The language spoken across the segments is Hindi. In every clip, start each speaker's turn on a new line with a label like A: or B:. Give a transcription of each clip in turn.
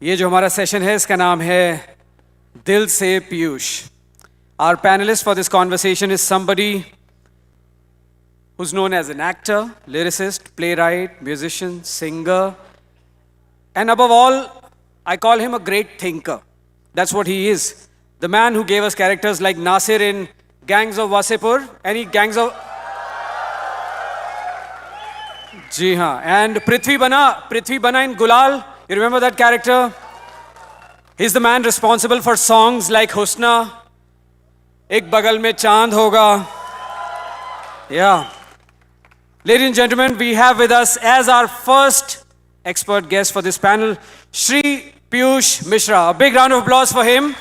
A: ये जो हमारा सेशन है इसका नाम है दिल से Piyush. Our panelist for this conversation is somebody who's known as an actor, lyricist, playwright, musician, singer, and above all, I call him a great thinker. That's what he is. The man who gave us characters like Nasir in Gangs of Wasipur, any Gangs of... जी हाँ, and Prithvi Bana in Gulal. You remember that character? He's the man responsible for songs like Husna, Ek Bagal Mein Chand Hoga. Yeah. Ladies and gentlemen, we have with us as our first expert guest for this panel, Shri Piyush Mishra. A big round of applause for him.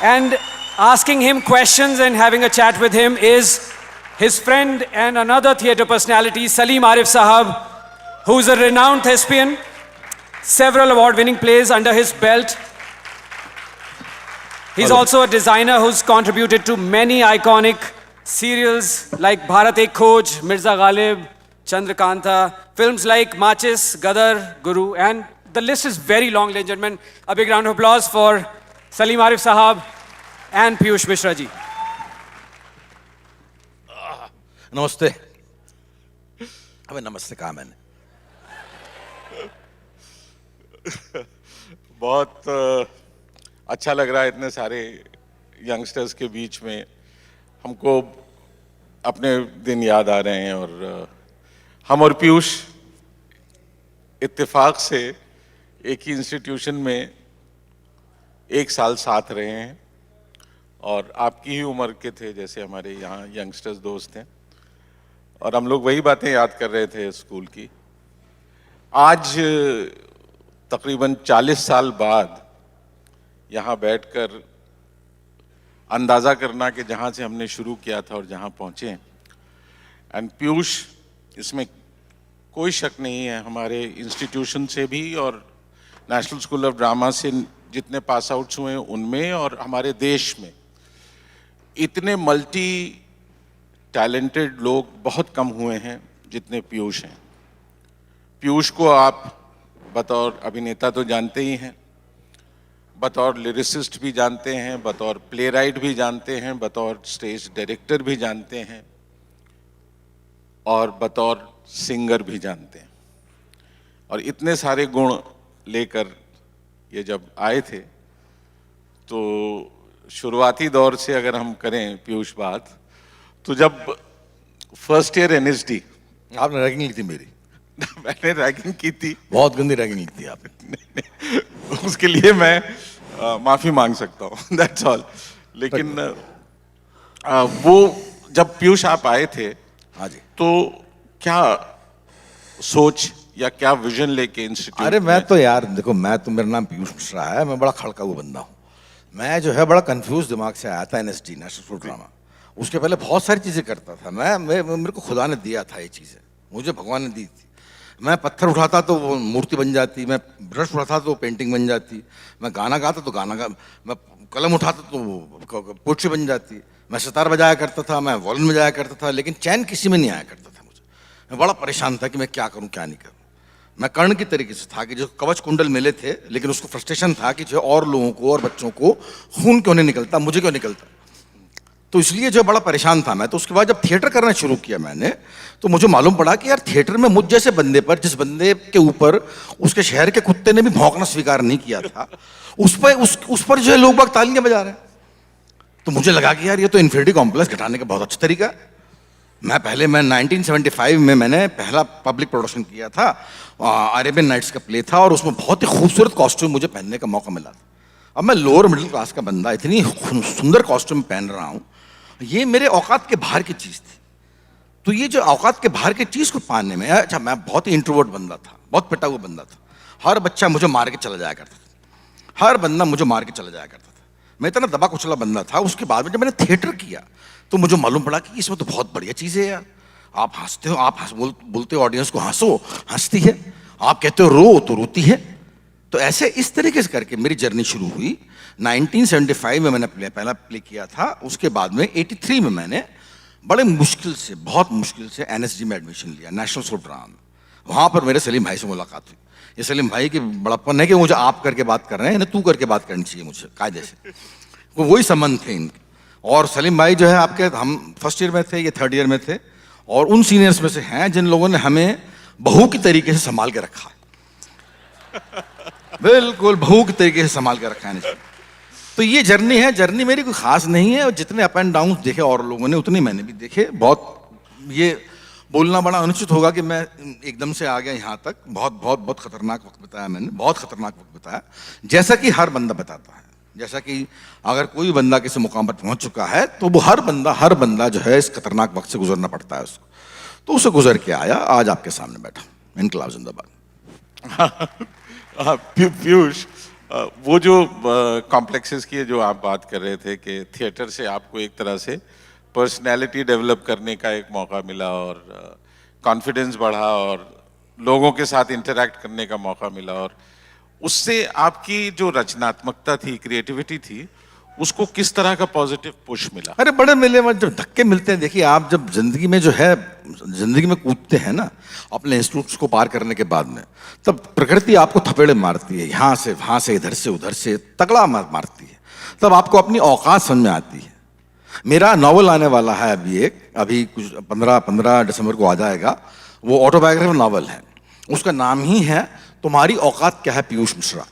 A: And asking him questions and having a chat with him is his friend and another theatre personality, Salim Arif Sahab, who's a renowned thespian, several award-winning plays under his belt. He's also a designer who's contributed to many iconic serials like Bharat Ek Khoj, Mirza Ghalib, Chandrakanta, films like Machis, Gadar, Guru, and the list is very long, ladies and gentlemen. A big round of applause for Salim Arif Sahab and Piyush Mishra ji.
B: नमस्ते. अबे नमस्ते कहा मैंने.
C: बहुत अच्छा लग रहा है इतने सारे यंगस्टर्स के बीच में. हमको अपने दिन याद आ रहे हैं और हम और पीयूष इत्तेफाक से एक ही इंस्टीट्यूशन में एक साल साथ रहे हैं और आपकी ही उम्र के थे जैसे हमारे यहाँ यंगस्टर्स दोस्त हैं और हम लोग वही बातें याद कर रहे थे स्कूल की. आज तकरीबन 40 साल बाद यहाँ बैठकर अंदाज़ा करना कि जहाँ से हमने शुरू किया था और जहाँ पहुँचे, एंड पीयूष इसमें कोई शक नहीं है हमारे इंस्टीट्यूशन से भी और नेशनल स्कूल ऑफ ड्रामा से जितने पास आउट्स हुए हैं उनमें और हमारे देश में इतने मल्टी टैलेंटेड लोग बहुत कम हुए हैं जितने पीयूष हैं. पीयूष को आप बतौर अभिनेता तो जानते ही हैं, बतौर लिरिसिस्ट भी जानते हैं, बतौर प्लेराइट भी जानते हैं, बतौर स्टेज डायरेक्टर भी जानते हैं और बतौर सिंगर भी जानते हैं. और इतने सारे गुण लेकर ये जब आए थे तो शुरुआती दौर से अगर हम करें पीयूष बात, तो जब फर्स्ट ईयर एनएसडी
B: आपने रैगिंग ली थी मेरी.
C: मैंने रैगिंग की थी.
B: बहुत गंदी रैगिंग ली थी आपने.
C: उसके लिए मैं माफी मांग सकता हूँ, दैट्स ऑल. लेकिन वो जब पीयूष आप आए थे,
B: हाँ जी,
C: तो क्या सोच या क्या विजन लेके इंस्टीट्यूट?
B: अरे मैं तो यार देखो, मैं तो मेरा नाम पीयूष मिश्रा है, मैं बड़ा खड़का हुआ बंदा हूँ. मैं जो है बड़ा कंफ्यूज दिमाग से आया था एनएसडी, नेशनल स्कूल ड्रामा. उसके पहले बहुत सारी चीज़ें करता था मैं. मेरे को खुदा ने दिया था ये चीज़ें, मुझे भगवान ने दी थी. मैं पत्थर उठाता तो वो मूर्ति बन जाती, मैं ब्रश उठाता तो पेंटिंग बन जाती, मैं गाना गाता तो मैं कलम उठाता तो पोट्री बन जाती, मैं सितार बजाया करता था, मैं वॉलन बजाया करता था, लेकिन चैन किसी में नहीं आया करता था मुझे. मैं बड़ा परेशान था कि मैं क्या करूं क्या नहीं करूं. मैं कर्ण की तरीके से था कि जो कवच कुंडल मिले थे, लेकिन उसको फ्रस्ट्रेशन था कि जो और लोगों को और बच्चों को खून क्यों नहीं निकलता, मुझे क्यों निकलता. तो इसलिए जो बड़ा परेशान था मैं. तो उसके बाद जब थिएटर करना शुरू किया मैंने, तो मुझे मालूम पड़ा कि यार थिएटर में मुझ जैसे बंदे पर, जिस बंदे के ऊपर उसके शहर के कुत्ते ने भी भौंकना स्वीकार नहीं किया था, उस पर जो है लोग बाग तालियां बजा रहे हैं. तो मुझे लगा कि यार ये तो इन्फिनिटी कॉम्प्लेक्स घटाने का बहुत अच्छा तरीका है. मैं 1975 में मैंने पहला पब्लिक प्रोडक्शन किया था, अरेबियन नाइट्स का प्ले था, और उसमें बहुत ही खूबसूरत कॉस्ट्यूम मुझे पहनने का मौका मिला था. अब मैं लोअर मिडिल क्लास का बंदा इतनी सुंदर कॉस्ट्यूम पहन रहा हूँ, ये मेरे औकात के बाहर की चीज़ थी. तो ये जो औकात के बाहर की चीज़ को पाने में, अच्छा मैं बहुत ही इंट्रोवर्ट बंदा था, बहुत पिटा हुआ बंदा था. हर बच्चा मुझे मार के चला जाया करता था, हर बंदा मुझे मार के चला जाया करता था. मैं इतना दबा कुचला बंदा था. उसके बाद में जब मैंने थिएटर किया तो मुझे मालूम पड़ा कि इसमें तो बहुत बढ़िया चीज़ है यार. आप हंसते हो, आप बोलते हो ऑडियंस को हंसो, हंसती है. आप कहते हो रो तो रोती है. तो ऐसे इस तरीके से करके मेरी जर्नी शुरू हुई. 1975 में मैंने पहला प्ले किया था. उसके बाद में 83 में मैंने बड़े मुश्किल से, बहुत मुश्किल से एनएसडी में एडमिशन लिया, नेशनल स्कूल ऑफ ड्रामा में. वहाँ पर मेरे सलीम भाई से मुलाकात हुई. ये सलीम भाई की बड़प्पन है कि मुझे आप करके बात कर रहे हैं, इन्हें तू करके बात करनी चाहिए मुझे कायदे से। तो वही संबंध थे इनके। और सलीम भाई जो है आपके, हम फर्स्ट ईयर में थे, ये थर्ड ईयर में थे, और उन सीनियर्स में से हैं जिन लोगों ने हमें बहू की तरीके से संभाल के रखा है। बिल्कुल बहू की तरीके से संभाल के रखा है। तो ये जर्नी है, जर्नी मेरी कोई खास नहीं है, और जितने अप एंड डाउन देखे और लोगों ने उतने मैंने भी देखे। बहुत ये बोलना बड़ा अनुचित होगा कि मैं एकदम से आ गया यहाँ तक। बहुत बहुत बहुत खतरनाक वक्त बताया मैंने, बहुत खतरनाक वक्त बताया, जैसा कि हर बंदा बताता है। जैसा कि अगर कोई बंदा किसी मुकाम पर पहुंच चुका है तो वो हर बंदा जो है इस खतरनाक वक्त से गुजरना पड़ता है उसको। तो उसे गुजर के आया, आज आपके सामने बैठा। इनकलाब जिंदाबाद।
C: पीयूष, वो जो कॉम्प्लेक्सेस की जो आप बात कर रहे थे कि थिएटर से आपको एक तरह से पर्सनैलिटी डेवलप करने का एक मौका मिला और कॉन्फिडेंस बढ़ा और लोगों के साथ इंटरैक्ट करने का मौका मिला, और उससे आपकी जो रचनात्मकता थी, क्रिएटिविटी थी, उसको किस तरह का पॉजिटिव पुश मिला?
B: अरे बड़े मिले, जब धक्के मिलते हैं, देखिए आप जब जिंदगी में जो है, जिंदगी में कूदते हैं ना अपने इंस्टीट्यूट्स को पार करने के बाद में, तब प्रकृति आपको थपेड़े मारती है, यहाँ से वहाँ से, इधर से उधर से, तगड़ा मारती है। तब आपको अपनी औकात समझ में आती है। मेरा नॉवल आने वाला है अभी कुछ 15 दिसंबर को आ जाएगा। वो ऑटोबायोग्राफी नॉवल है, उसका नाम ही है तुम्हारी औकात क्या है पीयूष मिश्रा।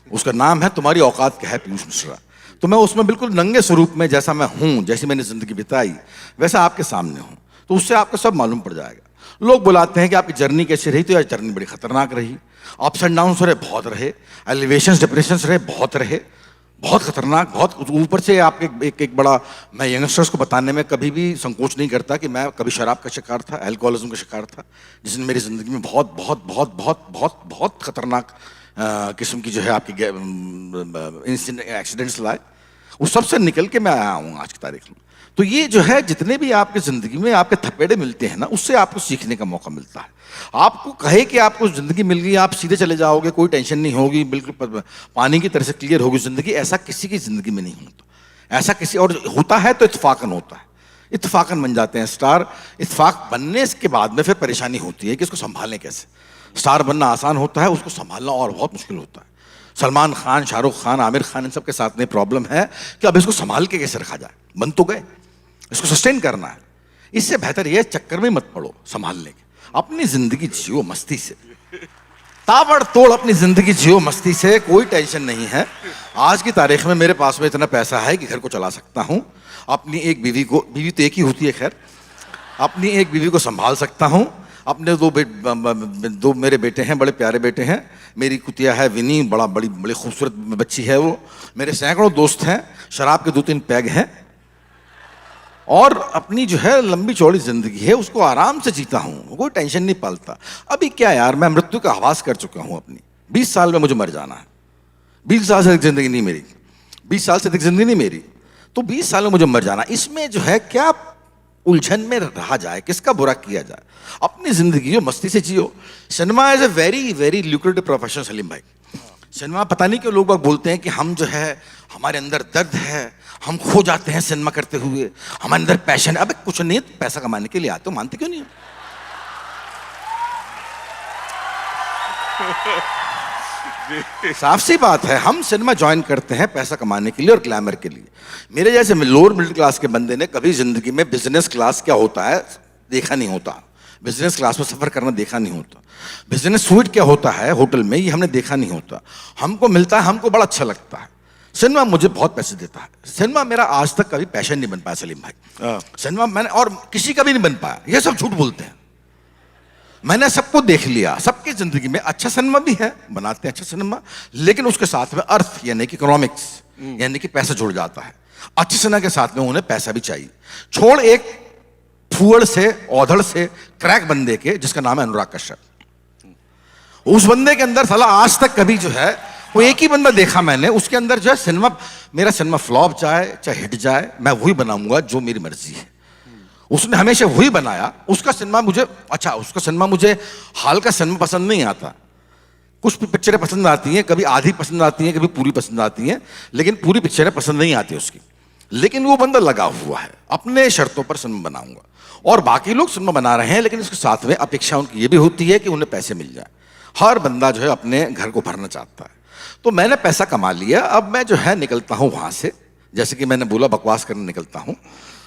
B: उसका नाम है तुम्हारी औकात क्या है पीयूष मिश्रा। तो मैं उसमें बिल्कुल नंगे स्वरूप में, जैसा मैं हूं, जैसी मैंने जिंदगी बिताई, वैसा आपके सामने हूं। तो उससे आपको सब मालूम पड़ जाएगा। लोग बुलाते हैं कि आपकी जर्नी कैसी रही, तो यार जर्नी बड़ी खतरनाक रही। अप्स एंड डाउन्स रहे, बहुत रहे। एलिवेशंस, डिप्रेशंस रहे, बहुत रहे, बहुत खतरनाक, बहुत ऊपर से। आपके एक बड़ा, मैं यंगस्टर्स को बताने में कभी भी संकोच नहीं करता कि मैं कभी शराब का शिकार था, अल्कोहलिज्म का शिकार था, जिसने मेरी जिंदगी में बहुत बहुत बहुत बहुत बहुत बहुत खतरनाक किस्म की जो है आपकी एक्सीडेंट्स लाए। उस सब से निकल के मैं आया हूँ आज की तारीख में। तो ये जो है, जितने भी आपकी जिंदगी में आपके थपेड़े मिलते हैं ना, उससे आपको सीखने का मौका मिलता है। आपको कहे कि आपको जिंदगी मिल गई, आप सीधे चले जाओगे, कोई टेंशन नहीं होगी, बिल्कुल पानी की तरह से क्लियर होगी जिंदगी, ऐसा किसी की जिंदगी में नहीं होता। ऐसा किसी और होता है तो इत्तेफाकन होता है, इत्तेफाकन बन जाते हैं स्टार। इत्तेफाक बनने के बाद में फिर परेशानी होती है कि इसको संभालें कैसे। स्टार बनना आसान होता है, उसको संभालना और बहुत मुश्किल होता है। सलमान खान, शाहरुख खान, आमिर खान, इन सब के साथ में प्रॉब्लम है कि अब इसको संभाल के कैसे रखा जाए। बन तो गए, इसको सस्टेन करना है। इससे बेहतर यह चक्कर में मत पड़ो संभालने के। अपनी जिंदगी जियो मस्ती से, ताबड़तोड़ अपनी जिंदगी जियो मस्ती से, कोई टेंशन नहीं है। आज की तारीख में मेरे पास में इतना पैसा है कि घर को चला सकता हूं, अपनी एक बीवी को, बीवी तो एक ही होती है खैर, अपनी एक बीवी को संभाल सकता हूं। अपने दो मेरे बेटे हैं, बड़े प्यारे बेटे हैं। मेरी कुतिया है विनी, बड़ी खूबसूरत बच्ची है वो। मेरे सैकड़ों दोस्त हैं, शराब के 2-3 पैग हैं, और अपनी जो है लंबी चौड़ी जिंदगी है, उसको आराम से जीता हूँ, कोई टेंशन नहीं पालता। अभी क्या यार, मैं मृत्यु का आभास कर चुका हूँ अपनी। 20 साल में मुझे मर जाना है। 20 साल से अधिक जिंदगी नहीं मेरी, 20 साल से अधिक जिंदगी नहीं मेरी, तो 20 साल में मुझे मर जाना। इसमें जो है क्या उलझन में रहा जाए, किसका बुरा किया जाए। अपनी जिंदगी जो मस्ती से जियो। Cinema is a very very lucrative profession Salim भाई। सिनेमा, पता नहीं क्यों लोग बोलते हैं कि हम जो है, हमारे अंदर दर्द है, हम खो जाते हैं सिनेमा करते हुए, हमारे अंदर पैशन है। अबे कुछ नहीं, पैसा कमाने के लिए आते हो, मानते क्यों नहीं हो? साफ सी बात है, हम सिनेमा ज्वाइन करते हैं पैसा कमाने के लिए और ग्लैमर के लिए। मेरे जैसे लोअर मिडिल क्लास के बंदे ने कभी जिंदगी में बिजनेस क्लास क्या होता है देखा नहीं होता, बिजनेस क्लास में सफर करना देखा नहीं होता, बिजनेस स्वीट क्या होता है होटल में, ये हमने देखा नहीं होता। हमको मिलता है, हमको बड़ा अच्छा लगता है। सिनेमा मुझे बहुत पैसे देता है। सिनेमा मेरा आज तक कभी पैशन नहीं बन पाया सलीम भाई। सिनेमा मैंने, और किसी का भी नहीं बन पाया। ये सब झूठ बोलते हैं। मैंने सबको देख लिया, सबकी जिंदगी में अच्छा सिनेमा भी है, बनाते हैं अच्छा सिनेमा, लेकिन उसके साथ में अर्थ यानी कि इकोनॉमिक्स यानी कि पैसा जुड़ जाता है। अच्छे सिनेमा के साथ में उन्हें पैसा भी चाहिए। छोड़ एक फुअड़ से, औधड़ से, क्रैक बंदे के जिसका नाम है अनुराग कश्यप। उस बंदे के अंदर साला आज तक कभी जो है, वो एक ही बंदा देखा मैंने, उसके अंदर जो है सिनेमा, मेरा सिनेमा फ्लॉप जाए चाहे हिट जाए, मैं वही बनाऊंगा जो मेरी मर्जी है। उसने हमेशा वही बनाया। उसका सिनेमा मुझे, अच्छा उसका सिनेमा मुझे हाल का सिनेमा पसंद नहीं आता। कुछ पिक्चरें पसंद आती हैं, कभी आधी पसंद आती हैं, कभी पूरी पसंद आती हैं, लेकिन पूरी पिक्चरें पसंद नहीं आती उसकी। लेकिन वो बंदा लगा हुआ है, अपने शर्तों पर सिनेमा बनाऊंगा। और बाकी लोग सिनेमा बना रहे हैं, लेकिन इसके साथ में अपेक्षा उनकी ये भी होती है कि उन्हें पैसे मिल जाए। हर बंदा जो है अपने घर को भरना चाहता है। तो मैंने पैसा कमा लिया, अब मैं जो है निकलता हूँ वहाँ से, जैसे कि मैंने बोला बकवास करने निकलता हूँ,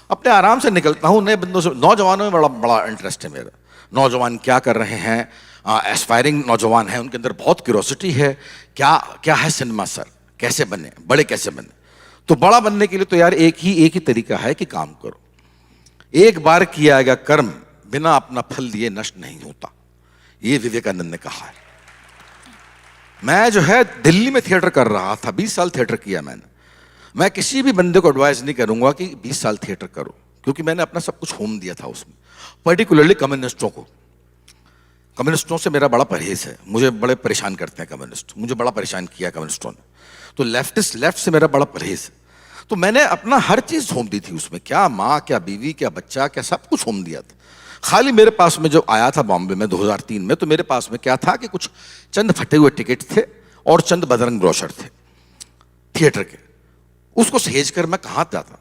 B: अपने आराम से निकलता हूँ। नए बंदों से, नौजवानों में बड़ा बड़ा इंटरेस्ट है मेरा। नौजवान क्या कर रहे हैं, एस्पायरिंग नौजवान हैं, उनके अंदर बहुत क्यूरोसिटी है, क्या क्या है सिनेमा सर, कैसे बने, बड़े कैसे बने। तो बड़ा बनने के लिए तो यार एक ही तरीका है कि काम करो। एक बार किया गया कर्म बिना अपना फल दिए नष्ट नहीं होता, ये विवेकानंद ने कहा है। मैं जो है दिल्ली में थिएटर कर रहा था, 20 साल थिएटर किया मैंने। मैं किसी भी बंदे को एडवाइस नहीं करूंगा कि 20 साल थिएटर करो, क्योंकि मैंने अपना सब कुछ होम दिया था उसमें। पर्टिकुलरली कम्युनिस्टों को, कम्युनिस्टों से मेरा बड़ा परहेज है। मुझे बड़े परेशान करते हैं कम्युनिस्ट, मुझे बड़ा परेशान किया कम्युनिस्टों ने। तो लेफ्ट से मेरा बड़ा परहेज है। तो मैंने अपना हर चीज होम दी थी उसमें, क्या माँ, क्या बीवी, क्या बच्चा, क्या सब कुछ होम दिया था। खाली मेरे पास में जो आया था बॉम्बे में 2003 में, तो मेरे पास में क्या था कि कुछ चंद फटे हुए टिकट थे और चंद बदरंग ब्रोशर थे थिएटर के। उसको सहेज कर मैं कहाँ जाता।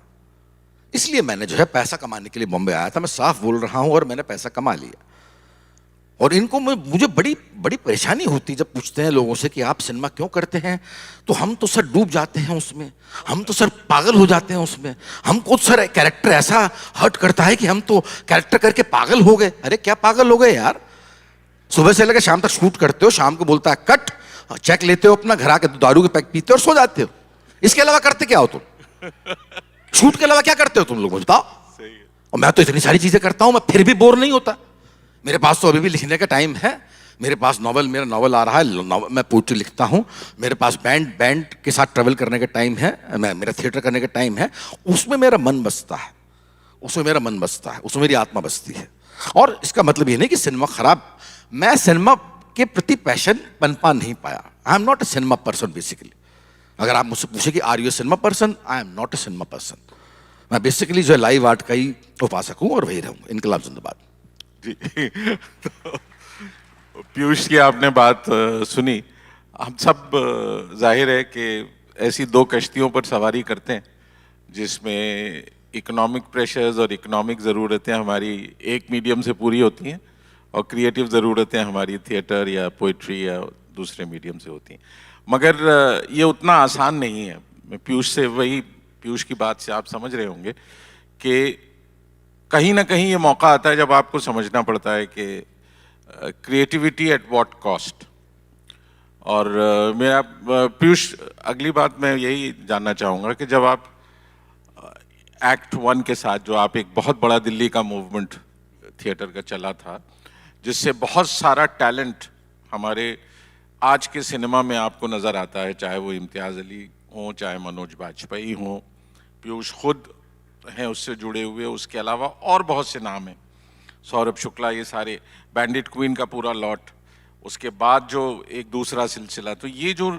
B: इसलिए मैंने जो है पैसा कमाने के लिए बॉम्बे आया था। मैं साफ बोल रहा हूँ, और मैंने पैसा कमा लिया। और इनको मुझे बड़ी बड़ी परेशानी होती जब पूछते हैं लोगों से कि आप सिनेमा क्यों करते हैं, तो हम तो सर डूब जाते हैं उसमें, हम तो सर पागल हो जाते हैं उसमें, हमको सर कैरेक्टर ऐसा हर्ट करता है कि हम तो कैरेक्टर करके पागल हो गए। अरे क्या पागल हो गए यार, सुबह से लेकर शाम तक शूट करते हो, शाम को बोलता है कट, चेक लेते हो अपना, घर आके दारू के पैक पीते हो और सो जाते हो। इसके अलावा करते क्या हो तुम? शूट के अलावा क्या करते हो तुम लोग, बताओ। और मैं तो इतनी सारी चीजें करता हूं, मैं फिर भी बोर नहीं होता। मेरे पास तो अभी भी लिखने का टाइम है। मेरे पास मेरा नॉवल आ रहा है, मैं पोएट्री लिखता हूँ। मेरे पास बैंड के साथ ट्रेवल करने का टाइम है, मेरा थिएटर करने का टाइम है। उसमें मेरा मन बसता है, उसमें मेरी आत्मा बसती है। और इसका मतलब ये नहीं कि सिनेमा खराब, मैं सिनेमा के प्रति पैशन पनपा नहीं पाया। I am not a cinema person basically. अगर आप मुझसे पूछे कि are you a cinema person, I am not a cinema person. मैं बेसिकली जो है लाइव आर्ट का ही उपासक हूँ और वही रहूँगा। इनकलाब जिंदाबाद।
C: जी तो पीयूष की आपने बात सुनी। हम सब जाहिर है कि ऐसी दो कश्तियों पर सवारी करते हैं जिसमें इकोनॉमिक प्रेशर्स और इकोनॉमिक ज़रूरतें हमारी एक मीडियम से पूरी होती हैं, और क्रिएटिव ज़रूरतें हमारी थिएटर या पोइट्री या दूसरे मीडियम से होती हैं। मगर ये उतना आसान नहीं है। मैं पीयूष की बात से आप समझ रहे होंगे कि कहीं ना कहीं ये मौका आता है जब आपको समझना पड़ता है कि क्रिएटिविटी एट व्हाट कॉस्ट। और मेरा पीयूष, अगली बात मैं यही जानना चाहूँगा कि जब आप एक्ट 1 के साथ, जो आप एक बहुत बड़ा दिल्ली का मूवमेंट थिएटर का चला था, जिससे बहुत सारा टैलेंट हमारे आज के सिनेमा में आपको नज़र आता है, चाहे वो इम्तियाज़ अली हों, चाहे मनोज बाजपेयी हों, पीयूष खुद हैं उससे जुड़े हुए, उसके अलावा और बहुत से नाम हैं, सौरभ शुक्ला, ये सारे, बैंडिट क्वीन का पूरा लॉट, उसके बाद जो एक दूसरा सिलसिला। तो ये जो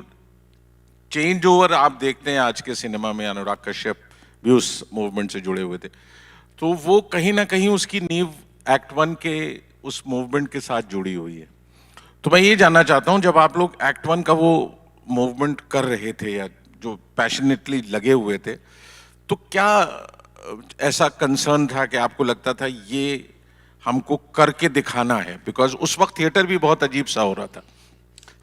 C: चेंज ओवर आप देखते हैं आज के सिनेमा में, अनुराग कश्यप भी उस मूवमेंट से जुड़े हुए थे, तो वो कहीं ना कहीं उसकी नींव एक्ट 1 के उस मूवमेंट के साथ जुड़ी हुई है। तो मैं ये जानना चाहता हूँ, जब आप लोग एक्ट 1 का वो मूवमेंट कर रहे थे या जो पैशनेटली लगे हुए थे, तो क्या ऐसा कंसर्न था कि आपको लगता था ये हमको करके दिखाना है? बिकॉज उस वक्त थिएटर भी बहुत अजीब सा हो रहा था।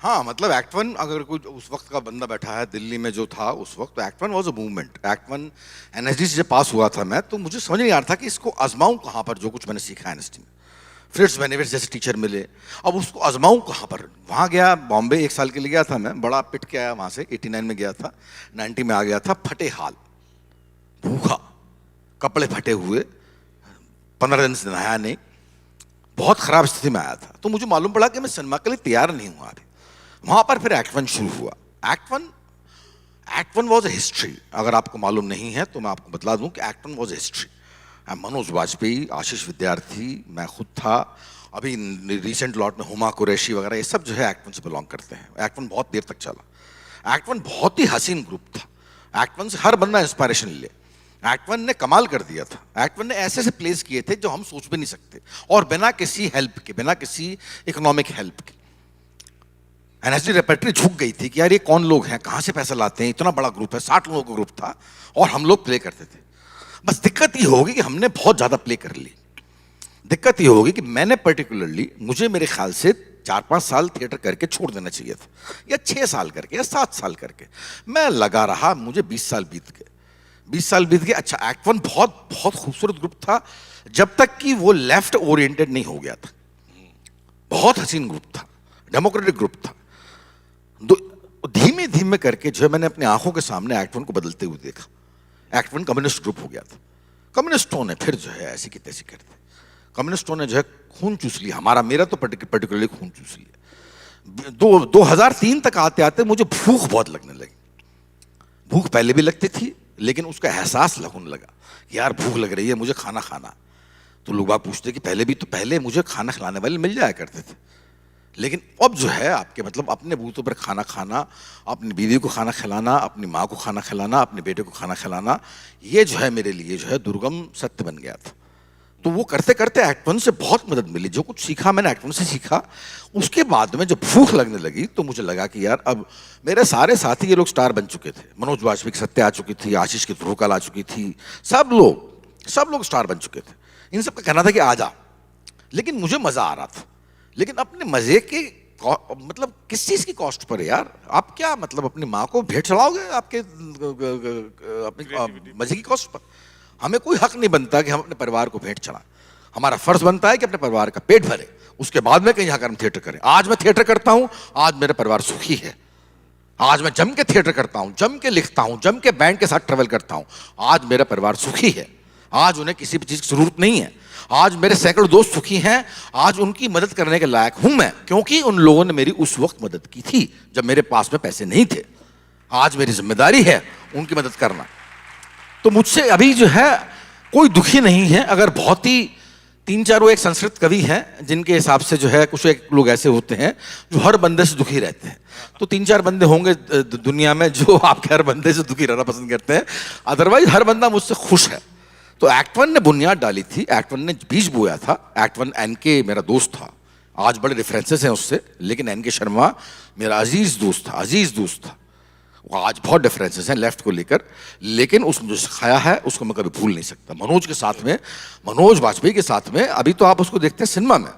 B: हाँ, मतलब एक्ट 1 अगर कोई उस वक्त का बंदा बैठा है दिल्ली में जो था उस वक्त, तो act 1 was a movement. Act 1 NSD से जब पास हुआ था मैं, तो मुझे समझ नहीं आ रहा था कि इसको आजमाऊं कहाँ पर, जो कुछ मैंने सीखा एनएसडी में। फ्रिट्ज बेनेविट्स जैसे टीचर मिले, अब उसको आजमाऊं कहाँ पर। वहाँ गया, बॉम्बे 1 साल के लिए गया था मैं, बड़ा पिट के आया वहाँ से। 89 में गया था, 90 में आ गया था, फटे हाल, भूखा, कपड़े फटे हुए, 15 दिन से नहाया नहीं, बहुत खराब स्थिति में आया था। तो मुझे मालूम पड़ा कि मैं सिनेमा के लिए तैयार नहीं हुआ अभी। वहां पर फिर एक्ट 1 शुरू हुआ। Act 1 was a history. अगर आपको मालूम नहीं है तो मैं आपको बतला दूं कि act 1 was a history. Manoj Bajpayee, Ashish Vidyarthi, मैं खुद था, अभी रिसेंट लॉट में हुमा कुरैशी वगैरह, ये सब जो है एक्ट 1 से बिलोंग करते हैं। एक्ट 1 बहुत देर तक चला। एक्ट 1 बहुत ही हसीन ग्रुप था। एक्ट 1 से हर बंदा इंस्पायरेशन ले। एक्ट 1 ने कमाल कर दिया था। एक्ट 1 ने ऐसे ऐसे प्लेस किए थे जो हम सोच भी नहीं सकते, और बिना किसी हेल्प के, बिना किसी इकोनॉमिक हेल्प के। एनएसडी रेपर्टरी झुक गई थी कि यार ये कौन लोग हैं, कहाँ से पैसा लाते हैं, इतना बड़ा ग्रुप है, 60 लोगों का ग्रुप था, और हम लोग प्ले करते थे। बस दिक्कत ये होगी कि हमने बहुत ज़्यादा प्ले कर ली। दिक्कत ये होगी कि मैंने पर्टिकुलरली, मुझे मेरे ख्याल से 4-5 साल थिएटर करके छोड़ देना चाहिए था, या 6 साल करके या 7 साल करके। मैं लगा रहा, मुझे 20 साल बीत गए, 20 साल बीत गए। अच्छा, एक्ट वन बहुत बहुत खूबसूरत ग्रुप था जब तक कि वो लेफ्ट ओरिएंटेड नहीं हो गया था। बहुत हसीन ग्रुप था, डेमोक्रेटिक ग्रुप था। धीमे धीमे करके जो है मैंने अपनी आंखों के सामने एक्ट वन को बदलते हुए देखा। एक्ट वन कम्युनिस्ट ग्रुप हो गया था। कम्युनिस्टों ने फिर जो है ऐसी की तैसी कर दी। कम्युनिस्टों ने जो है खून चूस लिया हमारा, मेरा तो पर्टिकुलरली खून चूस लिया। 2003 तक आते आते मुझे भूख बहुत लगने लगी। भूख पहले भी लगती थी, लेकिन उसका एहसास होने लगा कि यार भूख लग रही है, मुझे खाना खाना। तो लोग बात पूछते कि पहले मुझे खाना खिलाने वाले मिल जाया करते थे, लेकिन अब जो है आपके मतलब अपने बूतों पर खाना खाना, अपनी बीवी को खाना खिलाना, अपनी माँ को खाना खिलाना, अपने बेटे को खाना खिलाना, ये जो है मेरे लिए जो है दुर्गम सत्य बन गया था। तो वो करते करते एक्ट वन से बहुत मदद मिली। जो कुछ सीखा मैंने एक्ट वन से सीखा। उसके बाद में जब भूख लगने लगी तो मुझे लगा कि यार अब मेरे सारे साथी ये लोग स्टार बन चुके थे। मनोज वाजपेयी की सत्या आ चुकी थी, आशीष की ध्रुवकाल आ चुकी थी, सब लोग स्टार बन चुके थे। इन सब का कहना था कि आ जा, लेकिन मुझे मजा आ रहा था। लेकिन अपने मजे के मतलब किस चीज की कॉस्ट पर है यार? आप क्या मतलब अपनी माँ को भेंट चढ़ाओगे आपके अपने मजे की कॉस्ट पर? हमें कोई हक नहीं बनता कि हम अपने परिवार को भेंट चढ़ाएं। हमारा फर्ज बनता है कि अपने परिवार का पेट भरे, उसके बाद में कहीं जाकर हम थिएटर करें। आज मैं थिएटर करता हूं, आज मेरा परिवार सुखी है। आज मैं जम के थिएटर करता हूं, जम के लिखता हूं, जम के बैंड के साथ ट्रेवल करता हूं। आज मेरा परिवार सुखी है। आज उन्हें किसी भी चीज की जरूरत नहीं है। आज मेरे सैकड़ों दोस्त सुखी हैं। आज उनकी मदद करने के लायक हूं मैं, क्योंकि उन लोगों ने मेरी उस वक्त मदद की थी जब मेरे पास में पैसे नहीं थे। आज मेरी जिम्मेदारी है उनकी मदद करना। तो मुझसे अभी जो है कोई दुखी नहीं है। अगर बहुत ही 3-4 वो एक संस्कृत कवि हैं जिनके हिसाब से जो है कुछ एक लोग ऐसे होते हैं जो हर बंदे से दुखी रहते हैं। तो 3-4 बंदे होंगे दुनिया में जो आपके हर बंदे से दुखी रहना पसंद करते हैं। अदरवाइज हर बंदा मुझसे खुश है। तो एक्ट वन ने बुनियाद डाली थी, एक्ट वन ने बीज बोया था। एक्ट वन एनके मेरा दोस्त था, आज बड़े रेफरेंसेस हैं उससे, लेकिन एनके शर्मा मेरा अजीज दोस्त था। वो आज बहुत डिफरेंसेस हैं लेफ्ट को लेकर, लेकिन उसने जो सिखाया है उसको मैं कभी भूल नहीं सकता। मनोज के साथ में, मनोज वाजपेयी के साथ में, अभी तो आप उसको देखते हैं सिनेमा में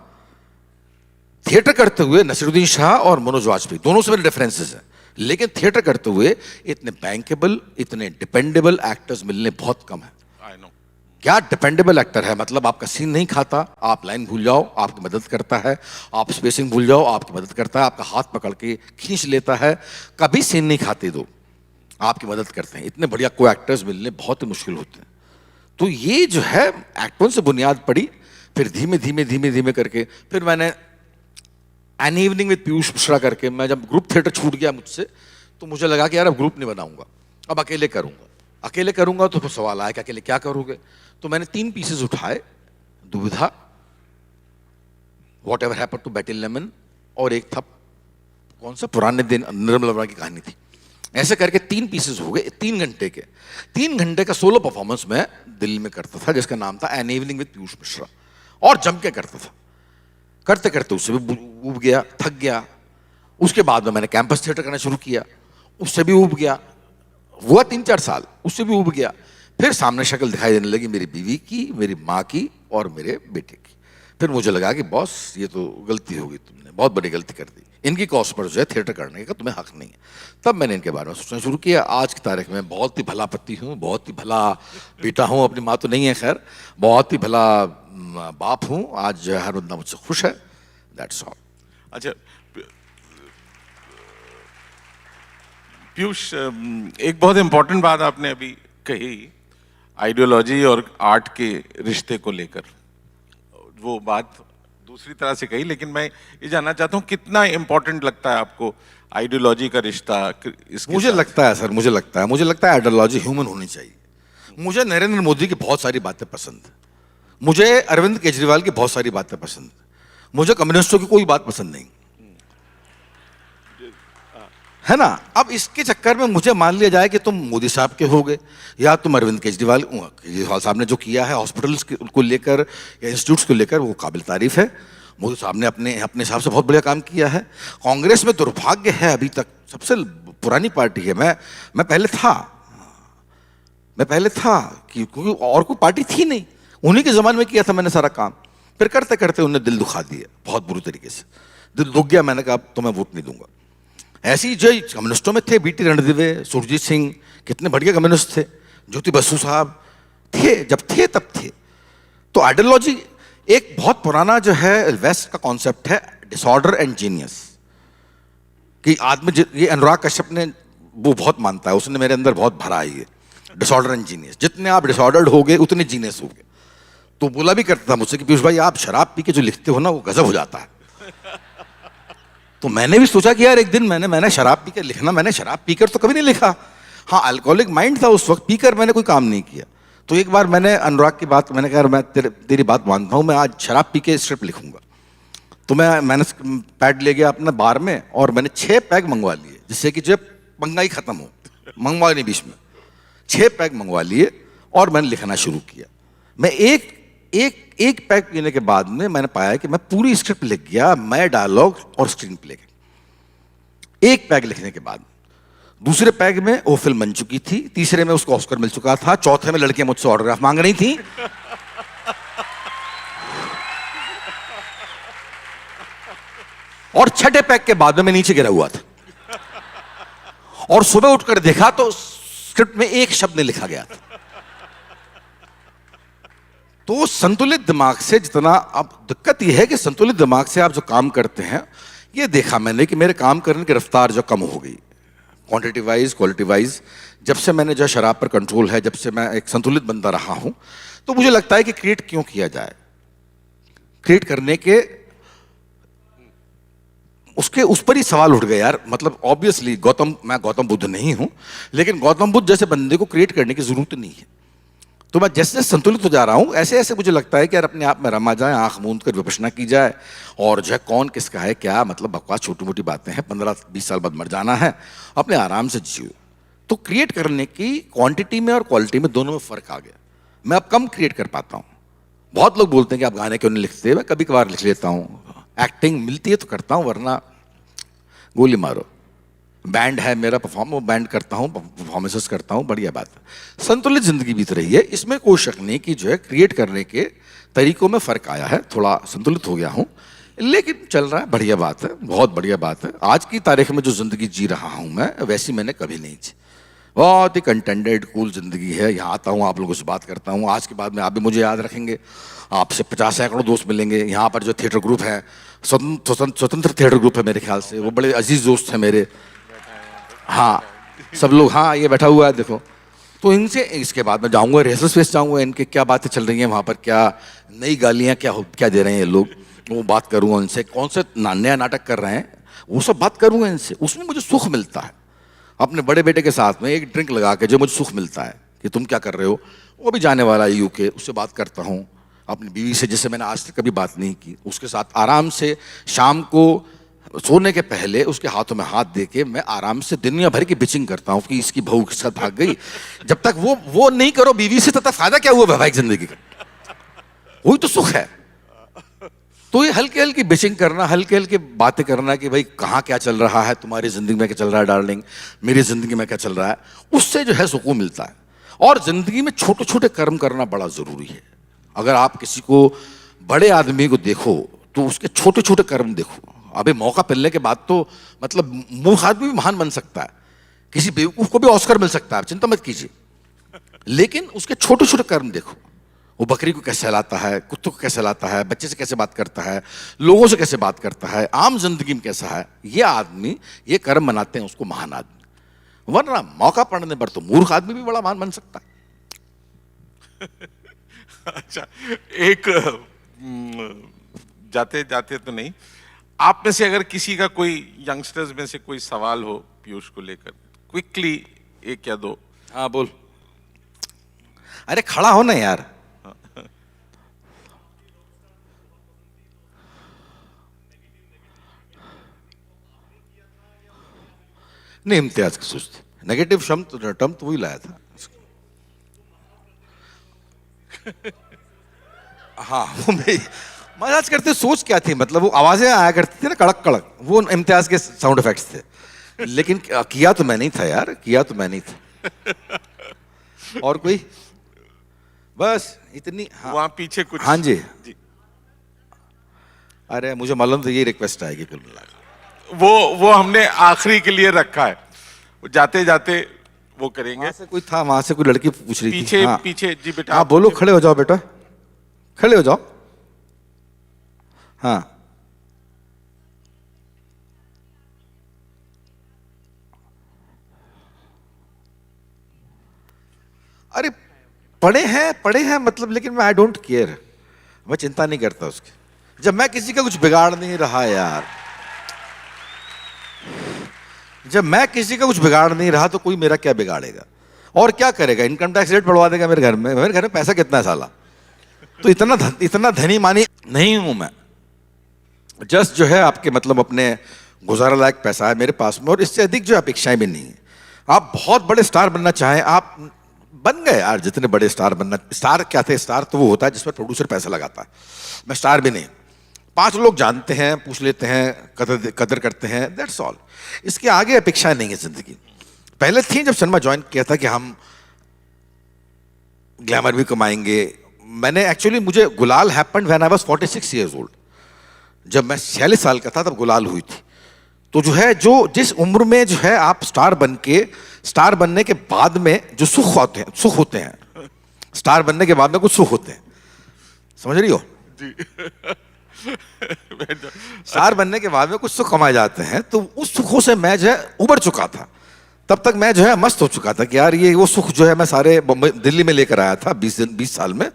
B: थिएटर करते हुए। नसीरुद्दीन शाह और मनोज वाजपेयी दोनों से मेरे डिफरेंसेस हैं, लेकिन थिएटर करते हुए इतने बैंकेबल, इतने डिपेंडेबल एक्टर्स मिलने बहुत कम है। क्या डिपेंडेबल एक्टर है? मतलब आपका सीन नहीं खाता, आप लाइन भूल जाओ आपकी मदद करता है, आप स्पेसिंग भूल जाओ आपकी मदद करता है, आपका हाथ पकड़ के खींच लेता है, कभी सीन नहीं खाते दो, आपकी मदद करते हैं। इतने बढ़िया को एक्टर्स मिलने बहुत ही मुश्किल होते हैं। तो ये जो है एक्ट वन से बुनियाद पड़ी। फिर धीमे धीमे करके फिर मैंने an evening with Piyush Mishra करके, मैं जब ग्रुप थिएटर छूट गया मुझसे, तो मुझे लगा कि यार अब ग्रुप नहीं बनाऊंगा, अब अकेले करूंगा। तो फिर सवाल आया कि अकेले क्या करोगे? तो मैंने 3 पीसेस उठाए, दुविधा, वॉट एवर हैपेंड टू बेटी लेमन, और एक था कौन सा पुराने दिन निर्मला वर्मा की कहानी थी। ऐसे करके 3 पीसेस हो गए 3 घंटे के। 3 घंटे का सोलो परफॉर्मेंस मैं दिल्ली में करता था, जिसका नाम था an evening with Piyush Mishra, और जम के करता था। करते करते उससे भी ऊब गया, थक गया। उसके बाद में मैंने कैंपस थिएटर करना शुरू किया, उससे भी ऊब गया। हुआ 3-4 साल, उससे भी ऊब गया। फिर सामने शक्ल दिखाई देने लगी मेरी बीवी की, मेरी माँ की और मेरे बेटे की। फिर मुझे लगा कि बॉस ये तो गलती हो गई, तुमने बहुत बड़ी गलती कर दी। इनकी कॉस्ट पर जो है थिएटर करने का तुम्हें हक नहीं है। तब मैंने इनके बारे में सोचना शुरू किया। आज की तारीख में बहुत ही भला पति हूँ, बहुत ही भला बेटा हूँ। अपनी माँ तो नहीं है खैर, बहुत ही भला बाप हूँ। आज जो है हर बंदा मुझसे खुश है। That's all.
C: अच्छा पीयूष, एक बहुत इंपॉर्टेंट बात आपने अभी कही, आइडियोलॉजी और आर्ट के रिश्ते को लेकर। वो बात दूसरी तरह से कही, लेकिन मैं ये जानना चाहता हूँ कितना इंपॉर्टेंट लगता है आपको आइडियोलॉजी का रिश्ता इसके
B: मुझे
C: साथ?
B: लगता है सर, मुझे लगता है आइडियोलॉजी ह्यूमन होनी चाहिए। मुझे नरेंद्र मोदी की बहुत सारी बातें पसंद है, मुझे अरविंद केजरीवाल की बहुत सारी बातें पसंद है, मुझे कम्युनिस्टों की कोई बात पसंद नहीं है ना। अब इसके चक्कर में मुझे मान लिया जाए कि तुम मोदी साहब के हो गए, या तुम अरविंद केजरीवाल साहब ने जो किया है हॉस्पिटल्स को लेकर या इंस्टीट्यूट्स को लेकर, वो काबिल तारीफ है। मोदी साहब ने अपने हिसाब से बहुत बढ़िया काम किया है। कांग्रेस में दुर्भाग्य है, अभी तक सबसे पुरानी पार्टी है। मैं पहले था क्योंकि और कोई पार्टी थी नहीं, उन्हीं के ज़माने में किया था मैंने सारा काम। फिर करते करते उन्हें दिल दुखा दिया बहुत बुरी तरीके से। दिल दुख गया, मैंने कहा अब तो मैं वोट नहीं दूंगा। ऐसे ही जो कम्युनिस्टों में थे बीटी रणदिवे, सुरजीत सिंह, कितने बढ़िया कम्युनिस्ट थे, ज्योति बसु साहब थे, जब थे तब थे। तो आइडियोलॉजी एक बहुत पुराना जो है वेस्ट का कॉन्सेप्ट है, डिसऑर्डर एंड जीनियस, कि आदमी, ये अनुराग कश्यप ने वो बहुत मानता है, उसने मेरे अंदर बहुत भरा है ये डिसऑर्डर एंड जीनियस। जितने आप डिसऑर्डर्ड होगे उतने जीनियस होगे। तो बोला भी करता था मुझसे कि पीयूष भाई आप शराब पी के जो लिखते हो ना वो गजब हो जाता है। तो मैंने भी सोचा कि यार एक दिन मैंने शराब पी कर लिखना, मैंने शराब पीकर तो कभी नहीं लिखा। हाँ, अल्कोहलिक माइंड था उस वक्त, पीकर मैंने कोई काम नहीं किया। तो एक बार मैंने अनुराग की बात, मैंने कहा मैं तेरी बात मानता हूँ, मैं आज शराब पी के स्क्रिप्ट लिखूंगा। तो मैंने पैड ले गया अपने बार में और मैंने 6 पैग मंगवा लिए, जिससे कि जब पंगाई खत्म हो, मंगवा नहीं बीच में, 6 पैग मंगवा लिए और मैंने लिखना शुरू किया। मैं एक पैग पीने के बाद में मैंने पाया कि मैं पूरी स्क्रिप्ट लिख गया, मैं डायलॉग और स्क्रीन प्ले के। एक पैग लिखने के बाद दूसरे पैग में वो फिल्म बन चुकी थी, तीसरे में उसको ऑस्कर मिल चुका था, चौथे में लड़कियां मुझसे ऑटोग्राफ मांग रही थी। और छठे पैग के बाद में मैं नीचे गिरा हुआ था और सुबह उठकर देखा तो स्क्रिप्ट में एक शब्द नहीं लिखा गया था। तो संतुलित दिमाग से जितना, अब दिक्कत यह है कि संतुलित दिमाग से आप जो काम करते हैं, ये देखा मैंने कि मेरे काम करने की रफ्तार जो कम हो गई, क्वांटिटी वाइज क्वालिटी वाइज। जब से मैंने जो शराब पर कंट्रोल है, जब से मैं एक संतुलित बंदा रहा हूं, तो मुझे लगता है कि क्रिएट क्यों किया जाए। क्रिएट करने के उसके उस पर ही सवाल उठ गए यार। मतलब ऑब्वियसली मैं गौतम बुद्ध नहीं हूं, लेकिन गौतम बुद्ध जैसे बंदे को क्रिएट करने की जरूरत नहीं है। तो मैं जैसे संतुलित हो जा रहा हूं, ऐसे ऐसे मुझे लगता है कि यार अपने आप में रमा जाए, आंख मूंद कर विपश्यना की जाए, और जो है कौन किसका है क्या, मतलब बकवास छोटी मोटी बातें हैं, 15-20 साल बाद मर जाना है, अपने आराम से जियो। तो क्रिएट करने की क्वांटिटी में और क्वालिटी में दोनों में फर्क आ गया। मैं अब कम क्रिएट कर पाता हूँ। बहुत लोग बोलते हैं कि आप गाने क्यों नहीं लिखते, मैं कभी कभार लिख लेता हूँ, एक्टिंग मिलती है तो करता हूँ, वरना गोली मारो। बैंड है मेरा, वो बैंड करता हूँ, परफॉर्मेंसेस करता हूँ, बढ़िया बात है। संतुलित जिंदगी बीत रही है, इसमें कोई शक नहीं कि जो है क्रिएट करने के तरीकों में फर्क आया है, थोड़ा संतुलित हो गया हूँ, लेकिन चल रहा है, बढ़िया बात है, बहुत बढ़िया बात है। आज की तारीख में जो जिंदगी जी रहा हूँ मैं, वैसी मैंने कभी नहीं जी। बहुत ही कंटेंटेड कूल जिंदगी है। यहाँ आता हूँ, आप लोगों से बात करता हूँ, आज के बाद में आप भी मुझे याद रखेंगे, आपसे 50 सैकड़ों दोस्त मिलेंगे। यहाँ पर जो थिएटर ग्रुप है, स्वतंत्र थिएटर ग्रुप है मेरे ख्याल से, वो बड़े अजीज दोस्त हैं मेरे। हाँ, सब लोग, हाँ ये बैठा हुआ है देखो। तो इनसे इसके बाद मैं जाऊँगा रिहर्सल स्पेस, जाऊँगा, इनके क्या बातें चल रही हैं वहाँ पर, क्या नई गालियाँ क्या दे रहे हैं ये लोग, वो बात करूँगा उनसे। कौन से नया नाटक कर रहे हैं वो सब बात करूँगा इनसे। उसमें मुझे सुख मिलता है। अपने बड़े बेटे के साथ में एक ड्रिंक लगा के जो मुझे सुख मिलता है कि तुम क्या कर रहे हो, वो भी जाने वाला है यूके, उससे बात करता हूँ। अपनी बीवी से, जिससे मैंने आज तक कभी बात नहीं की, उसके साथ आराम से शाम को सोने के पहले उसके हाथों में हाथ दे के मैं आराम से दुनिया भर की बिचिंग करता हूँ कि इसकी बहू के साथ भाग गई। जब तक वो नहीं करो बीवी से, तब तक फायदा क्या हुआ वैवाहिक जिंदगी का? वही तो सुख है। तो ये हल्के हल्की बिचिंग करना, हल्के हल्के बातें करना कि भाई कहाँ क्या चल रहा है, तुम्हारी जिंदगी में क्या चल रहा है डार्लिंग, मेरी जिंदगी में क्या चल रहा है, उससे जो है सुकून मिलता है। और जिंदगी में छोटे छोटे कर्म करना बड़ा जरूरी है। अगर आप किसी को, बड़े आदमी को देखो तो उसके छोटे छोटे कर्म देखो। अबे मौका मिलने के बाद तो मतलब मूर्ख आदमी भी महान बन सकता है, किसी बेवकूफ को भी ऑस्कर मिल सकता है, आप चिंता मत कीजिए। लेकिन उसके छोटे छोटे कर्म देखो, वो बकरी को कैसे लाता है, कुत्तों को कैसे लाता है, बच्चे से कैसे बात करता है, लोगों से कैसे बात करता है, आम जिंदगी में कैसा है, ये आदमी ये कर्म बनाते हैं उसको महान आदमी। वरना मौका पड़ने पर तो मूर्ख आदमी भी बड़ा महान बन सकता है।
C: अच्छा, एक जाते जाते तो नहीं, आप में से अगर किसी का कोई यंगस्टर्स में से कोई सवाल हो पीयूष को लेकर, क्विकली एक या दो।
B: हाँ बोल। अरे खड़ा हो ना यार। नहीं, इम्तियाज की सोचते, नेगेटिव टर्म तो वही लाया था। हाँ, वो मजाज करते सोच क्या थी, मतलब वो आवाजें आया करती थी ना कड़क कड़क, वो इम्तियाज के साउंड इफेक्ट्स थे। लेकिन किया तो मैं नहीं था यार, किया तो मैं नहीं था। और कोई? बस इतनी। हाँ,
C: वहां पीछे कुछ।
B: हाँ जी, अरे मुझे मालूम था ये रिक्वेस्ट आएगी कुल मिलाकर।
C: वो हमने आखिरी के लिए रखा है, जाते जाते वो करेंगे।
B: वहां से कोई था, वहां से कोई लड़की पूछ रही थी।
C: पीछे
B: हाँ।
C: पीछे जी बेटा,
B: हाँ
C: आप
B: बोलो,
C: पीछे।
B: खड़े हो जाओ बेटा, खड़े हो जाओ। हाँ अरे पढ़े हैं मतलब, लेकिन मैं आई डोंट केयर, मैं चिंता नहीं करता उसकी। जब मैं किसी का कुछ बिगाड़ नहीं रहा यार, जब मैं किसी का कुछ बिगाड़ नहीं रहा तो कोई मेरा क्या बिगाड़ेगा और क्या करेगा? इनकम टैक्स रेट बढ़वा देगा मेरे घर में। मेरे घर में पैसा कितना है साला? तो इतना धनी मानी नहीं हूं मैं। जस्ट जो है आपके मतलब अपने गुजारा लायक पैसा है मेरे पास में, और इससे अधिक जो अपेक्षाएं भी नहीं है। आप बहुत बड़े स्टार बनना चाहें, आप बन गए यार। जितने बड़े स्टार बनना, स्टार क्या थे? स्टार तो वो होता है जिस पर प्रोड्यूसर पैसा लगाता है। मैं स्टार भी नहीं। 5 लोग जानते हैं, पूछ लेते हैं, कदर करते हैं, दैट्स ऑल। इसके आगे अपेक्षाएं नहीं है जिंदगी। पहले थी जब सिनेमा ज्वाइन किया था कि हम ग्लैमर भी कमाएंगे। मैंने एक्चुअली, मुझे गुलाल happened when I was 46 years old. जब मैं 46 साल का था तब गुलाल हुई थी। तो जो है, जो जिस उम्र में जो है आप स्टार बनने के बाद में जो सुख होते हैं, स्टार बनने के बाद में कुछ सुख होते हैं, समझ रही हो? स्टार बनने के बाद में कुछ सुख कमाए जाते हैं, तो उस सुखों से मैं जो है उबर चुका था। तब तक मैं जो है मस्त हो चुका था कि यार ये वो सुख जो है मैं सारे बम्बई दिल्ली में लेकर आया था 20 साल में,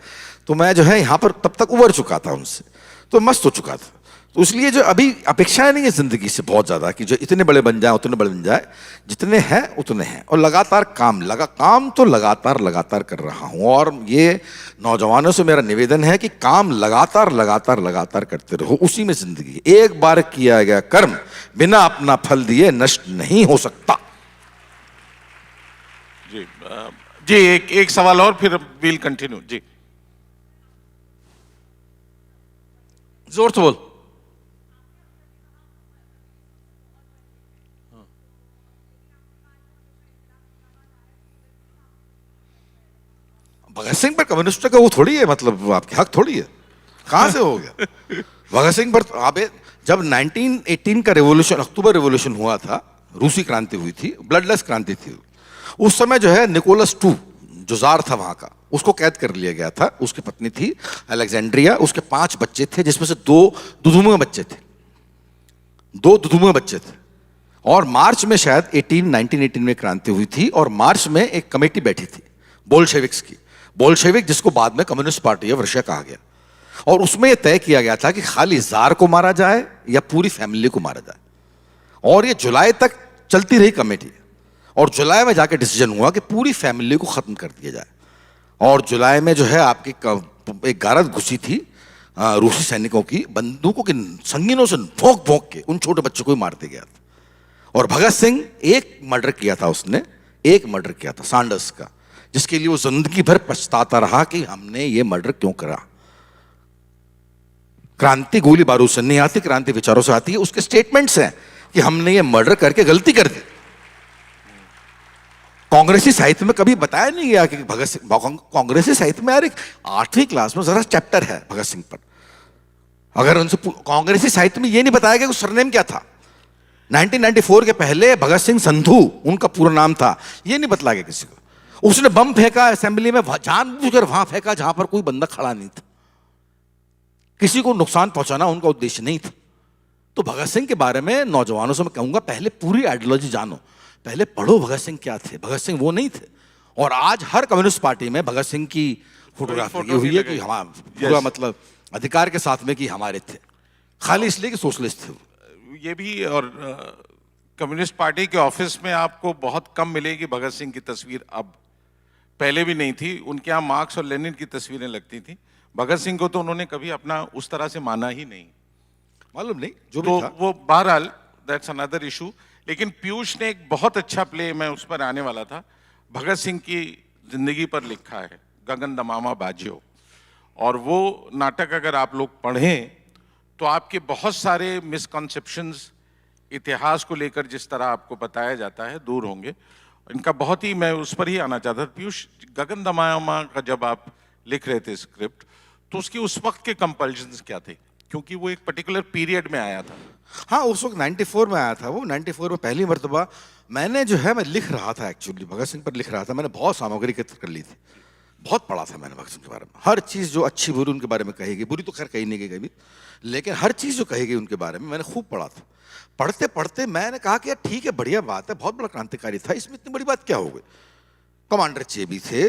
B: तो मैं जो है यहाँ पर तब तक उबर चुका था उनसे, तो मस्त हो चुका था। तो इसलिए जो अभी अपेक्षाएं नहीं है जिंदगी से बहुत ज्यादा कि जो इतने बड़े बन जाए उतने बड़े बन जाए, जितने हैं उतने हैं। और लगातार काम तो लगातार कर रहा हूं। और ये नौजवानों से मेरा निवेदन है कि काम लगातार करते रहो, उसी में जिंदगी। एक बार किया गया कर्म बिना अपना फल दिए नष्ट नहीं हो सकता।
C: जी एक सवाल और फिर विल कंटिन्यू। जी
B: जोर से बोल। भगत सिंह पर कम्युनिस्ट का वो थोड़ी है, मतलब आपके हक थोड़ी है। कहां से हो गया? भगत सिंह पर आप जब 1918 का रेवोल्यूशन, अक्टूबर रेवोल्यूशन हुआ था, रूसी क्रांति हुई थी, ब्लडलेस क्रांति थी, उस समय जो है निकोलस II जो जार था वहां का, उसको कैद कर लिया गया था। उसकी पत्नी थी अलेक्जेंड्रिया, उसके 5 बच्चे थे जिसमें से 2 दुधुमुए बच्चे थे, 2 दुधुमुए बच्चे थे। और मार्च में शायद 1918 में क्रांति हुई थी, और मार्च में एक कमेटी बैठी थी बोल्शेविक्स की, बोल्शेविक जिसको बाद में कम्युनिस्ट पार्टी ऑफ रशिया कहा गया। और उसमें यह तय किया गया था कि खाली जार को मारा जाए या पूरी फैमिली को मारा जाए। और ये जुलाई तक चलती रही कमेटी, और जुलाई में जाकर डिसीजन हुआ कि पूरी फैमिली को खत्म कर दिया जाए। और जुलाई में जो है आपकी एक गारद घुसी थी रूसी सैनिकों की, बंदूकों की संगीनों से भोंक भोंक के उन छोटे बच्चों को ही मार दिया गया था। और भगत सिंह एक मर्डर किया था, उसने एक मर्डर किया था सैंडर्स का, जिसके लिए वो जिंदगी भर पछताता रहा कि हमने ये मर्डर क्यों करा। क्रांति गोली बारूद से नहीं आती, क्रांति विचारों से आती है। उसके स्टेटमेंट्स हैं कि हमने ये मर्डर करके गलती कर दी। कांग्रेसी साहित्य में कभी बताया नहीं गया कि भगत सिंह, कांग्रेसी साहित्य में यार एक 8वीं क्लास में जरा चैप्टर है भगत सिंह पर। अगर उनसे कांग्रेसी साहित्य में ये नहीं बताया गया कि सरनेम क्या था। 1994 के पहले भगत सिंह संधू उनका पूरा नाम था, ये नहीं बतला गया किसी को। उसने बम फेंका असेंबली में, जानबूझकर वहां फेंका जहां पर कोई बंदा खड़ा नहीं था। किसी को नुकसान पहुंचाना उनका उद्देश्य नहीं था। तो भगत सिंह के बारे में नौजवानों से मैं कहूंगा, पहले पूरी आइडियोलॉजी जानो, पहले पढ़ो भगत सिंह क्या थे। भगत सिंह वो नहीं थे। और आज हर कम्युनिस्ट पार्टी में भगत सिंह की फोटोग्राफ लगी हुई है कि हमारा पूरा मतलब अधिकार के साथ में कि हमारे थे, खाली इसलिए कि सोशलिस्ट थे।
C: ये भी, और कम्युनिस्ट पार्टी के ऑफिस में आपको बहुत कम मिलेगी भगत सिंह की तस्वीर। अब पहले भी नहीं थी, उनके यहाँ मार्क्स और लेनिन की तस्वीरें लगती थी। भगत सिंह को तो उन्होंने कभी अपना उस तरह से माना ही नहीं,
B: मालूम नहीं जो
C: तो
B: भी था।
C: वो बहरहाल दैट्स अनदर इशू। लेकिन पीयूष ने एक बहुत अच्छा प्ले, मैं उस पर आने वाला था, भगत सिंह की जिंदगी पर लिखा है, गगन दमामा बाजियो। और वो नाटक अगर आप लोग पढ़ें तो आपके बहुत सारे मिसकॉन्सेप्शंस इतिहास को लेकर जिस तरह आपको बताया जाता है दूर होंगे। इनका बहुत ही, मैं उस पर ही आना चाहता था। पीयूष, गगन दमामा का जब आप लिख रहे थे स्क्रिप्ट, तो उसकी उस वक्त के कंपल्शंस क्या थे? क्योंकि वो एक पर्टिकुलर पीरियड में आया था।
B: हाँ, उस वक्त 94 में आया था वो। 94 में पहली मर्तबा मैंने जो है, मैं लिख रहा था एक्चुअली, भगत सिंह पर लिख रहा था। मैंने बहुत सामग्री एकत्र कर ली थी, बहुत पढ़ा था मैंने भगत सिंह के बारे में। हर चीज़ जो अच्छी बुरी उनके बारे में कही गई, बुरी तो खैर कही नहीं गई कभी, लेकिन हर चीज़ जो कही गई उनके बारे में मैंने खूब पढ़ा था। पढ़ते पढ़ते मैंने कहा कि यार ठीक है, बढ़िया बात है, बहुत बड़ा क्रांतिकारी था, इसमें इतनी बड़ी बात क्या हो गई। कमांडर चे भी थे,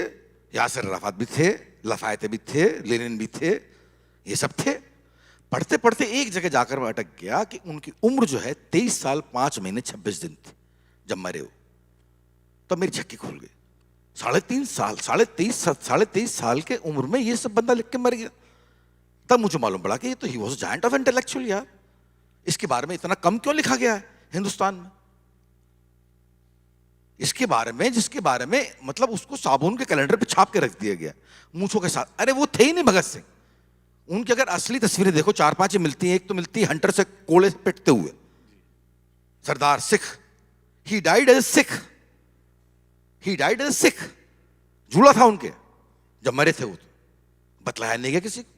B: यासिर अराफात भी थे, लफायते भी थे, लेनिन भी थे, ये सब थे। पढ़ते पढ़ते एक जगह जाकर मैं अटक गया कि उनकी उम्र जो है 23 साल 5 महीने 26 दिन थी जब मरे हो। तब मेरी झक्की खुल गई। 23 साल के उम्र में ये सब बंदा लिख के मर गया। तब मुझे मालूम पड़ा कि ये तो he was giant of intellectual यार। इसके बारे में इतना कम क्यों लिखा गया है हिंदुस्तान में? इसके बारे में, जिसके बारे में मतलब उसको साबुन के कैलेंडर पे छाप के रख दिया गया मूंछों के साथ। अरे वो थे ही नहीं भगत सिंह। उनकी अगर असली तस्वीरें देखो 4-5 ही मिलती हैं। एक तो मिलती है हंटर से कोड़े से पिटते हुए, सरदार Sikh. He died as Sikh, he died as Sikh. झूला था उनके जब मरे थे वो। तो बतलाया नहीं गया किसी को।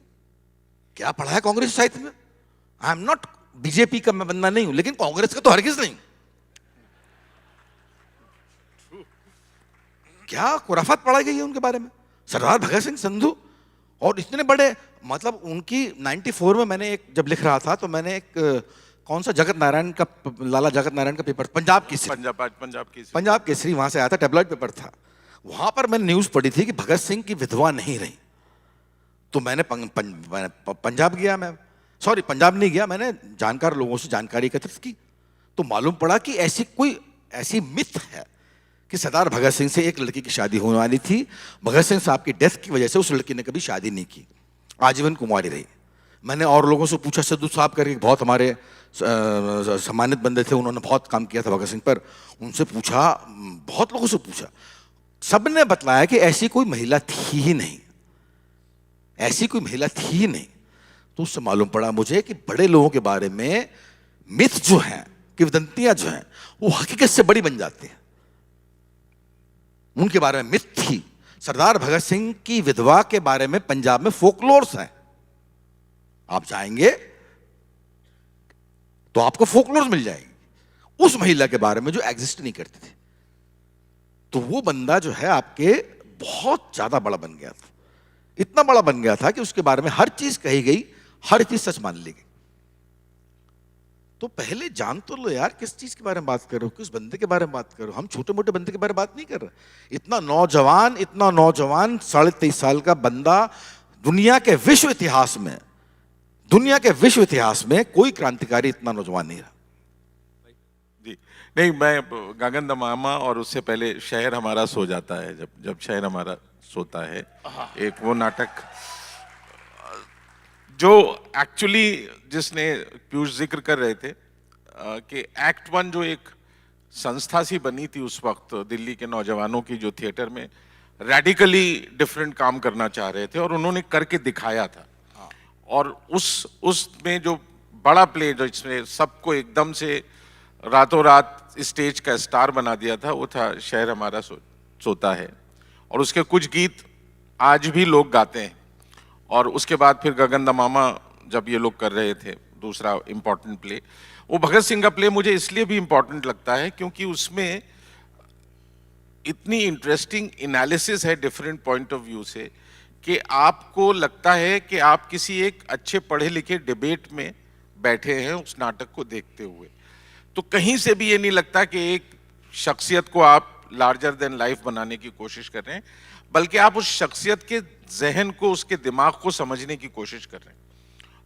B: क्या पढ़ा है कांग्रेस साहित्य में? आई एम नॉट बीजेपी का मैं बंदा नहीं हूं, लेकिन कांग्रेस का तो हरगिज नहीं। क्या खुराफात पढ़ाई गई है उनके बारे में। सरदार भगत सिंह संधू और इतने बड़े, मतलब उनकी 94 में मैंने एक जब लिख रहा था तो मैंने एक कौन सा जगत नारायण का, लाला जगत नारायण का पेपर, पंजाब केसरी वहां से आया था, टैबलॉइड पेपर था। वहां पर मैंने न्यूज पढ़ी थी कि भगत सिंह की विधवा नहीं रही। तो मैंने पंजाब गया, मैं सॉरी पंजाब नहीं गया, मैंने जानकार लोगों से जानकारी एकत्रित की। तो मालूम पड़ा कि ऐसी मिथ है कि सरदार भगत सिंह से एक लड़की की शादी होने वाली थी। भगत सिंह साहब की डेथ की वजह से उस लड़की ने कभी शादी नहीं की, आजीवन कुंवारी रही। मैंने और लोगों से पूछा, सिद्धू साहब करके बहुत हमारे सम्मानित बंदे थे, उन्होंने बहुत काम किया था भगत सिंह पर, उनसे पूछा, बहुत लोगों से पूछा, सबने बतलाया कि ऐसी कोई महिला थी ही नहीं, ऐसी कोई महिला थी ही नहीं। तो उससे मालूम पड़ा मुझे कि बड़े लोगों के बारे में मिथ जो हैं, किंवदंतियां जो हैं, वो हकीकत से बड़ी बन जाती हैं। उनके बारे में मिथ थी। सरदार भगत सिंह की विधवा के बारे में पंजाब में फोकलोर्स हैं। आप जाएंगे तो आपको फोकलोर्स मिल जाएगी उस महिला के बारे में जो एग्जिस्ट नहीं करती थी। तो वो बंदा जो है आपके बहुत ज्यादा बड़ा बन गया था। इतना बड़ा बन गया था कि उसके बारे में हर चीज कही गई, हर चीज सच मान ली गई। तो पहले जान तो लो यार, किस चीज के बारे में बात कर रहे हो, किस बंदे के बारे में बात कर रहे हो। हम छोटे मोटे बंदे के बारे में बात नहीं कर रहे। इतना नौजवान 23.5 साल का बंदा, दुनिया के विश्व इतिहास में कोई क्रांतिकारी इतना नौजवान नहीं रहा।
C: जी नहीं, मैं गगन दमामा और उससे पहले शहर हमारा सो जाता है, जब शहर हमारा सोता है, एक वो नाटक जो एक्चुअली जिसने पीयूष जिक्र कर रहे थे कि एक्ट 1 जो एक संस्था सी बनी थी उस वक्त दिल्ली के नौजवानों की, जो थिएटर में रेडिकली डिफरेंट काम करना चाह रहे थे और उन्होंने करके दिखाया था। और उसमें जो बड़ा प्ले जो इसमें सबको एकदम से रातों रात स्टेज का स्टार बना दिया था, वो था शहर हमारा सोता है। और उसके कुछ गीत आज भी लोग गाते हैं। और उसके बाद फिर गगन दमामा जब ये लोग कर रहे थे, दूसरा इम्पोर्टेंट प्ले, वो भगत सिंह का प्ले मुझे इसलिए भी इम्पोर्टेंट लगता है क्योंकि उसमें इतनी इंटरेस्टिंग एनालिसिस है डिफरेंट पॉइंट ऑफ व्यू से कि आपको लगता है कि आप किसी एक अच्छे पढ़े लिखे डिबेट में बैठे हैं उस नाटक को देखते हुए। तो कहीं से भी ये नहीं लगता कि एक शख्सियत को आप लार्जर देन लाइफ बनाने की कोशिश कर रहे हैं, बल्कि आप उस शख्सियत के जहन को, उसके दिमाग को समझने की कोशिश कर रहे हैं।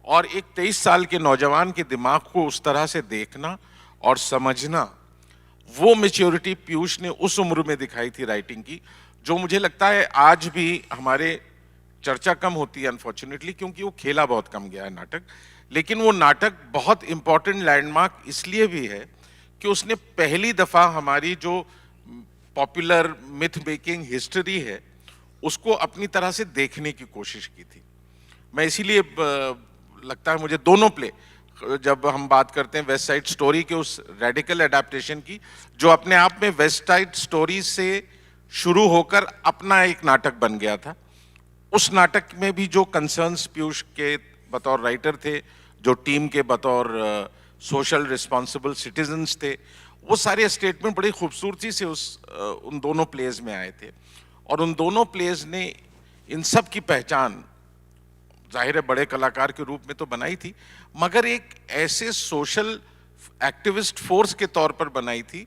C: और एक 23 साल के नौजवान के दिमाग को उस तरह से देखना और समझना, वो मैच्योरिटी पीयूष ने उस उम्र में दिखाई थी राइटिंग की, जो मुझे लगता है आज भी हमारे चर्चा कम होती है अनफॉर्चुनेटली, क्योंकि वो खेला बहुत कम गया है नाटक। लेकिन वो नाटक बहुत इंपॉर्टेंट लैंडमार्क इसलिए भी है कि उसने पहली दफा हमारी जो पॉपुलर मिथ मेकिंग हिस्ट्री है उसको अपनी तरह से देखने की कोशिश की थी। मैं इसीलिए लगता है मुझे दोनों प्ले, जब हम बात करते हैं वेस्ट साइड स्टोरी के उस रेडिकल एडेप्टेशन की, जो अपने आप में वेस्ट साइड स्टोरी से शुरू होकर अपना एक नाटक बन गया था, उस नाटक में भी जो कंसर्न्स पीयूष के बतौर राइटर थे, जो टीम के बतौर सोशल रिस्पॉन्सिबल सिटीजन्स थे, वो सारे स्टेटमेंट बड़ी खूबसूरती से उन दोनों प्लेज में आए थे। और उन दोनों प्लेज ने इन सब की पहचान जाहिर है बड़े कलाकार के रूप में तो बनाई थी, मगर एक ऐसे सोशल एक्टिविस्ट फोर्स के तौर पर बनाई थी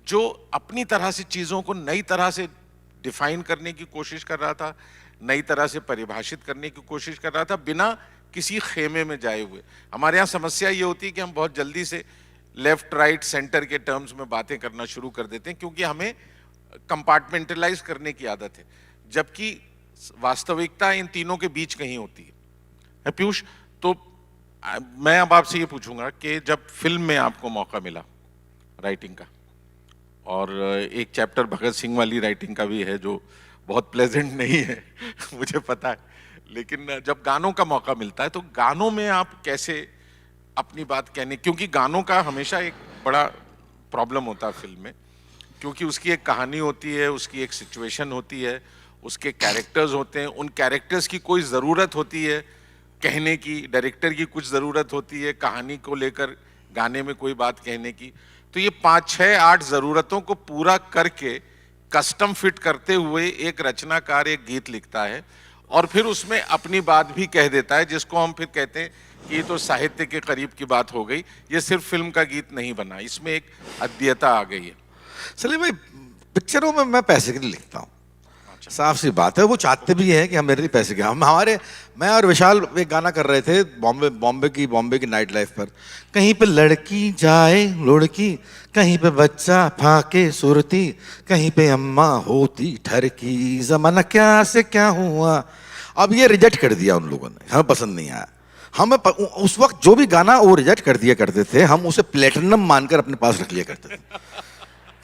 C: जो अपनी तरह से चीज़ों को नई तरह से डिफाइन करने की कोशिश कर रहा था, नई तरह से परिभाषित करने की कोशिश कर रहा था, बिना किसी खेमे में जाए हुए। हमारे यहाँ समस्या ये होती है कि हम बहुत जल्दी से लेफ्ट राइट सेंटर के टर्म्स में बातें करना शुरू कर देते हैं, क्योंकि हमें कंपार्टमेंटलाइज करने की आदत है, जबकि वास्तविकता इन तीनों के बीच कहीं होती है। पीयूष, तो मैं अब आपसे ये पूछूंगा कि जब फिल्म में आपको मौका मिला राइटिंग का, और एक चैप्टर भगत सिंह वाली राइटिंग का भी है जो बहुत प्लेजेंट नहीं है मुझे पता है, लेकिन जब गानों का मौका मिलता है तो गानों में आप कैसे अपनी बात कहने, क्योंकि गानों का हमेशा एक बड़ा प्रॉब्लम होता है फिल्म में, क्योंकि उसकी एक कहानी होती है, उसकी एक सिचुएशन होती है, उसके कैरेक्टर्स होते हैं, उन कैरेक्टर्स की कोई ज़रूरत होती है कहने की, डायरेक्टर की कुछ ज़रूरत होती है कहानी को लेकर गाने में कोई बात कहने की। तो ये 5, 6, 8 ज़रूरतों को पूरा करके कस्टम फिट करते हुए एक रचनाकार एक गीत लिखता है और फिर उसमें अपनी बात भी कह देता है, जिसको हम फिर कहते हैं कि ये तो साहित्य के करीब की बात हो गई, ये सिर्फ फिल्म का गीत नहीं बना, इसमें एक अद्यता आ गई है।
B: सलीम भाई, पिक्चरों में मैं पैसे के लिए लिखता हूँ, साफ सी बात है। वो चाहते भी हैं कि हम मेरे लिए पैसे के, मैं और विशाल एक गाना कर रहे थे बॉम्बे की नाइट लाइफ पर। कहीं पे लड़की जाए लुड़की, कहीं पे बच्चा फाके सुरती, कहीं पे अम्मा होती ठरकी, जमाना क्या से क्या हुआ। अब ये रिजेक्ट कर दिया उन लोगों ने, हमें पसंद नहीं आया। हमें उस वक्त जो भी गाना वो रिजेक्ट कर दिया करते थे, हम उसे प्लेटिनम मानकर अपने पास रख लिया करते थे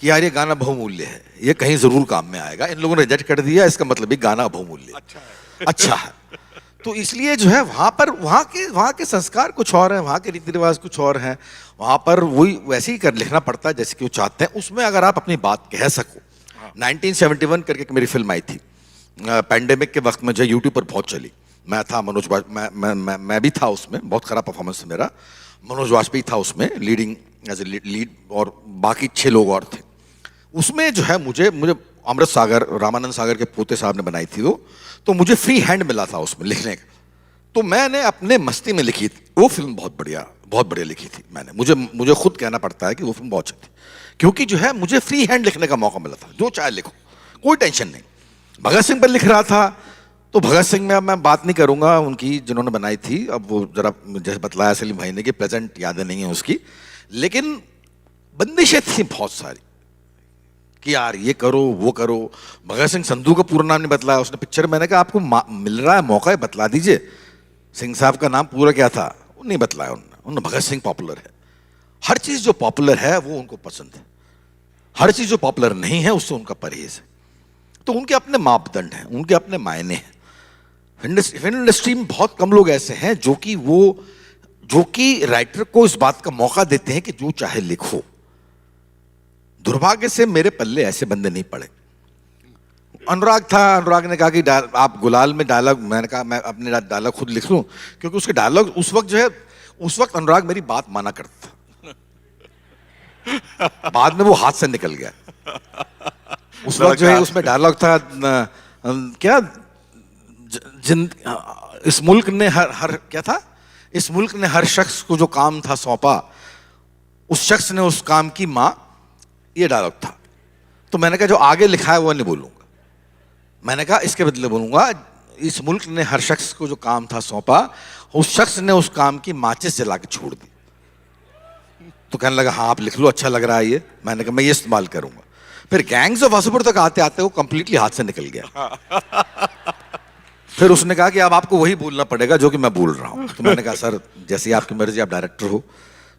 B: कि यार ये गाना बहुमूल्य है, ये कहीं जरूर काम में आएगा। इन लोगों ने रिजेक्ट कर दिया, इसका मतलब ये गाना बहुमूल्य अच्छा है। तो इसलिए जो है वहाँ के संस्कार कुछ और हैं, वहाँ के रीति रिवाज कुछ और हैं, वहाँ पर वही वैसे ही कर लिखना पड़ता है जैसे कि वो चाहते हैं। उसमें अगर आप अपनी बात कह सको, 1971 करके एक मेरी फिल्म आई थी, पैंडेमिक के वक्त में जो यूट्यूब पर बहुत चली। मैं था मनोज मैं भी था उसमें, बहुत खराब परफॉर्मेंस था मेरा। मनोज वाजपेयी था उसमें लीडिंग एज ए लीड और बाकी 6 लोग और थे उसमें। जो है मुझे अमृत सागर, रामानंद सागर के पोते साहब ने बनाई थी वो, तो मुझे फ्री हैंड मिला था उसमें लिखने का। तो मैंने अपने मस्ती में लिखी थी वो फिल्म, बहुत बढ़िया लिखी थी मैंने। मुझे खुद कहना पड़ता है कि वो फिल्म बहुत अच्छी थी, क्योंकि जो है मुझे फ्री हैंड लिखने का मौका मिला था, जो चाहे लिखो, कोई टेंशन नहीं। भगत सिंह पर लिख रहा था तो भगत सिंह में अब मैं बात नहीं करूंगा उनकी जिन्होंने बनाई थी, अब वो जरा जैसे बतलाया सलीम भाई ने कि प्रेजेंट यादें नहीं है उसकी, लेकिन बंदिशें थी बहुत सारी कि यार ये करो वो करो। भगत सिंह संधू का पूरा नाम नहीं बतलाया उसने पिक्चर। मैंने कहा आपको मिल रहा है मौका है, बतला दीजिए सिंह साहब का नाम पूरा क्या था, वो नहीं बतलाया उन्होंने। भगत सिंह पॉपुलर है, हर चीज जो पॉपुलर है वो उनको पसंद है, हर चीज जो पॉपुलर नहीं है उससे उनका परहेज है। तो उनके अपने मापदंड हैं, उनके अपने मायने हैं। फिल्म इंडस्ट्री में बहुत कम लोग ऐसे हैं जो कि राइटर को इस बात का मौका देते हैं कि जो चाहे लिखो। दुर्भाग्य से मेरे पल्ले ऐसे बंदे नहीं पड़े। अनुराग ने कहा कि आप गुलाल में डायलॉग, मैंने कहा मैं अपने डायलॉग खुद लिख लूं, क्योंकि उसके डायलॉग उस वक्त अनुराग मेरी बात माना करता था। बाद में वो हाथ से निकल गया। उस वक्त जो है उसमें डायलॉग था क्या, इस मुल्क ने क्या था, इस मुल्क ने हर शख्स को जो काम था सौंपा, उस शख्स ने उस काम की मां, ये डायलॉग था। तो मैंने कहा जो आगे लिखा है वो नहीं बोलूंगा, मैंने कहा इसके बदले बोलूंगा इस मुल्क ने हर शख्स को जो काम था सौंपा, उस शख्स ने उस काम की माचिस जला के छोड़ दी। तो कहने लगा हाँ आप लिख लो, अच्छा लग रहा है ये। मैंने कहा मैं ये इस्तेमाल करूंगा। फिर गैंग्स ऑफ वासेपुर तक आते आते वो कंप्लीटली हाथ से निकल गया। फिर उसने कहा कि अब आपको वही बोलना पड़ेगा जो कि मैं बोल रहा हूं। तो मैंने कहा सर जैसी आपकी मर्जी, आप डायरेक्टर हो।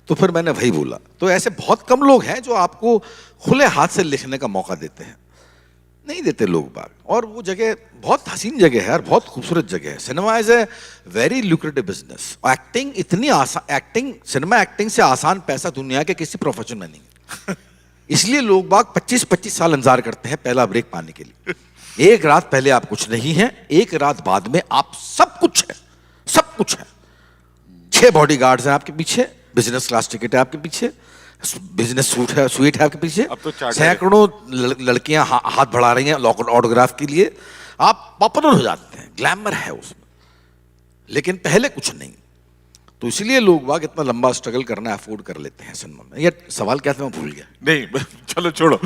B: तो फिर मैंने वही बोला। तो ऐसे बहुत कम लोग हैं जो आपको खुले हाथ से लिखने का मौका देते हैं, नहीं देते लोग बाग। और वो जगह बहुत हसीन जगह है और बहुत खूबसूरत जगह है। Cinema is a very lucrative business. Acting इतनी आसान, सिनेमा एक्टिंग से आसान पैसा दुनिया के किसी प्रोफेशन में नहीं है। इसलिए लोग बाग 25-25 साल इंतजार करते हैं पहला ब्रेक पाने के लिए। एक रात पहले आप कुछ नहीं है, एक रात बाद में आप सब कुछ है, सब कुछ है। 6 बॉडीगार्ड्स हैं आपके पीछे, बिजनेस क्लास टिकट है आपके पीछे, बिजनेस स्वीट है आपके पीछे,
C: अब तो चार्टर है।
B: सैकड़ों लड़कियां हाथ बढ़ा रही हैं ऑटोग्राफ के लिए। आप पॉपुलर हो जाते हैं, ग्लैमर है उसमें, लेकिन पहले कुछ नहीं। तो इसलिए लोग वाग इतना लंबा स्ट्रगल करना अफोर्ड कर लेते हैं सिनेमा में। ये सवाल क्या था मैं भूल गया।
C: नहीं चलो छोड़ो,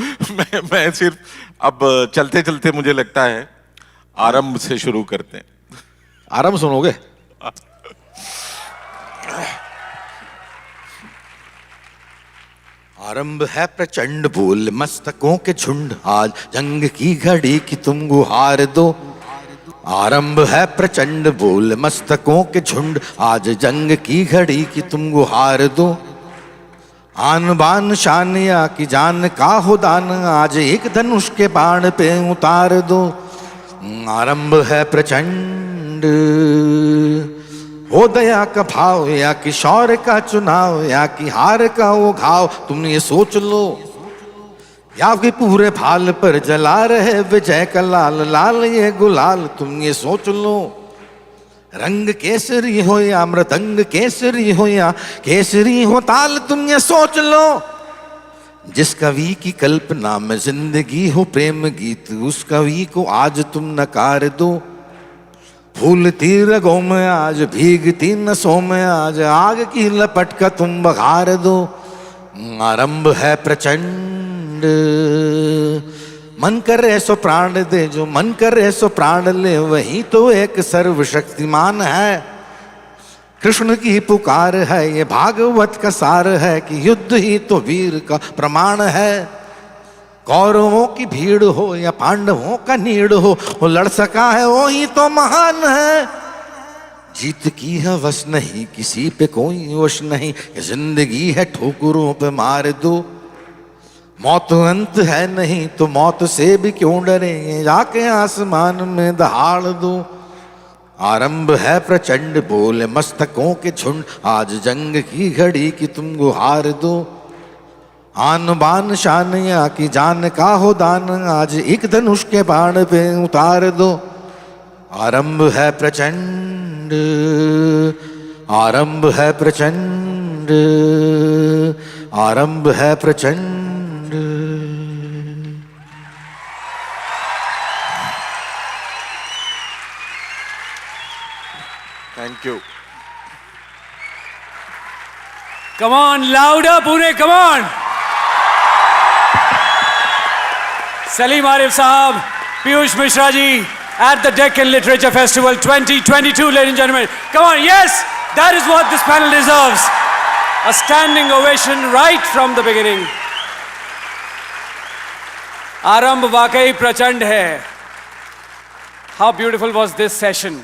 C: मैं सिर्फ अब चलते चलते मुझे लगता है आरंभ से शुरू करते हैं।
B: आराम सुनोगे? आरंभ है प्रचंड बोल मस्तकों के झुंड, आज जंग की घड़ी की तुम गुहार दो। आरंभ है प्रचंड बोल मस्तकों के झुंड, आज जंग की घड़ी की तुम गुहार दो। आन बान शान या की जान का हो दान, आज एक धनुष के बाण पे उतार दो। आरंभ है प्रचंड, हो दया का भाव या कि शौर्य का चुनाव, या कि हार का वो घाव तुम ये सोच लो। या कि पूरे भाल पर जला रहे विजय का लाल लाल ये गुलाल तुम ये सोच लो। रंग केसरी हो या मृदंग केसरी हो या केसरी हो ताल तुम ये सोच लो। जिस कवि की कल्पना में जिंदगी हो प्रेम गीत, उस कवि को आज तुम नकार दो। फूलती रगों में आज भीगती नसों में आज, आग की लपट का तुम बघार दो। आरंभ है प्रचंड, मन करे सो प्राण दे, जो मन करे सो प्राण ले, वही तो एक सर्वशक्तिमान है। कृष्ण की पुकार है, ये भागवत का सार है कि युद्ध ही तो वीर का प्रमाण है। कौरवों की भीड़ हो या पांडवों का नीड़ हो, वो लड़ सका है वो ही तो महान है। जीत की है वश नहीं, किसी पे कोई वश नहीं, ये जिंदगी है ठोकरों पे मार दो। मौत अंत है नहीं तो मौत से भी क्यों डरे, जाके आसमान में दहाड़ दो। आरंभ है प्रचंड बोले मस्तकों के झुंड, आज जंग की घड़ी की तुम गुहार दो। आन बान शान या की जान का हो दान, आज एक धनुष के बाण पे उतार दो। आरंभ है प्रचंड, आरंभ है प्रचंड, आरंभ है प्रचंड।
C: Thank you.
A: Come on, louder, Pune, come on. Salim Arif Sahab, Piyush Mishra ji at the Deccan Literature Festival 2022, ladies and gentlemen. Come on, yes, that is what this panel deserves. A standing ovation right from the beginning. Arambh वाकई प्रचंड है. How beautiful was this session?